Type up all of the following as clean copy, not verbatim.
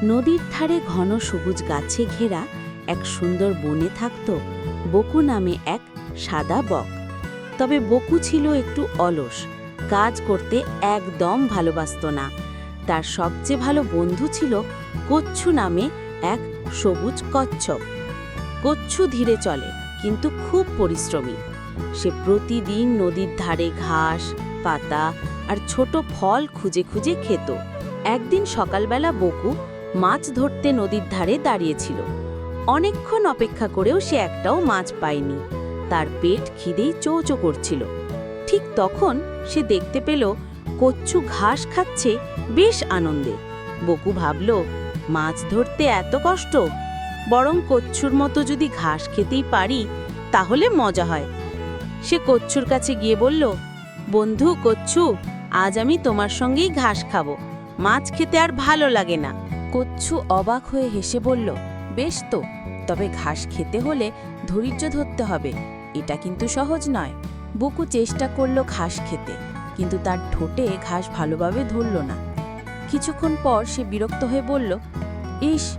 নদীর ধারে ঘন সবুজ গাছে ঘেরা এক সুন্দর বনে থাকত বকু নামে এক সাদা বক। তবে বকু ছিল একটু অলস, কাজ করতে একদম ভালোবাসত না। তার সবচেয়ে ভালো বন্ধু ছিল কচ্ছু নামে এক সবুজ কচ্ছপ। কচ্ছু ধীরে চলে কিন্তু খুব পরিশ্রমী। সে প্রতিদিন নদীর ধারে ঘাস, পাতা আর ছোট ফল খুঁজে খুঁজে খেত। একদিন সকালবেলা বকু মাছ ধরতে নদীর ধারে দাঁড়িয়েছিল। অনেকক্ষণ অপেক্ষা করেও সে একটাও মাছ পায়নি। তার পেট খিদেই চৌচো করছিল। ঠিক তখন সে দেখতে পেল কচ্ছু ঘাস খাচ্ছে বেশ আনন্দে। বকু ভাবল, মাছ ধরতে এত কষ্ট, বরং কচ্ছুর মতো যদি ঘাস খেতেই পারি তাহলে মজা হয়। সে কচ্ছুর কাছে গিয়ে বলল, বন্ধু কচ্ছু, আজ আমি তোমার সঙ্গেই ঘাস খাবো, মাছ খেতে আর ভালো লাগে না। কচ্ছু অবাক হয়ে হেসে বলল, বেশ তো, তবে ঘাস খেতে হলে ধৈর্য ধরতে হবে, এটা কিন্তু সহজ নয়। বকু চেষ্টা করল ঘাস খেতে, কিন্তু তার ঠোঁটে ঘাস ভালোভাবে ধরল না। কিছুক্ষণ পর সে বিরক্ত হয়ে বলল, ইস,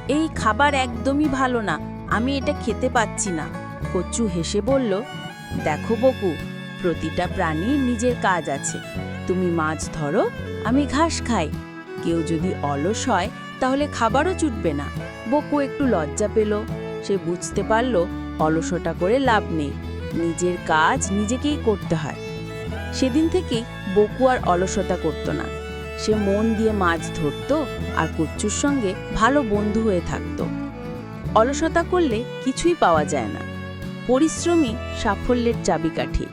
এই খাবার একদমই ভালো না, আমি এটা খেতে পাচ্ছি না। কচ্ছু হেসে বলল, দেখো বকু, প্রতিটা প্রাণীর নিজের কাজ আছে। তুমি মাছ ধরো, আমি ঘাস খাই। কেউ যদি অলস হয় তাহলে খাবারও জুটবে না। বকু একটু লজ্জা পেল। সে বুঝতে পারল অলসতা করে লাভ নেই, নিজের কাজ নিজেকেই করতে হয়। সেদিন থেকেই বকু আর অলসতা করত না। সে মন দিয়ে মাছ ধরত আর কচ্ছুর সঙ্গে ভালো বন্ধু হয়ে থাকত। অলসতা করলে কিছুই পাওয়া যায় না। পরিশ্রমী সাফল্যের চাবিকাঠি।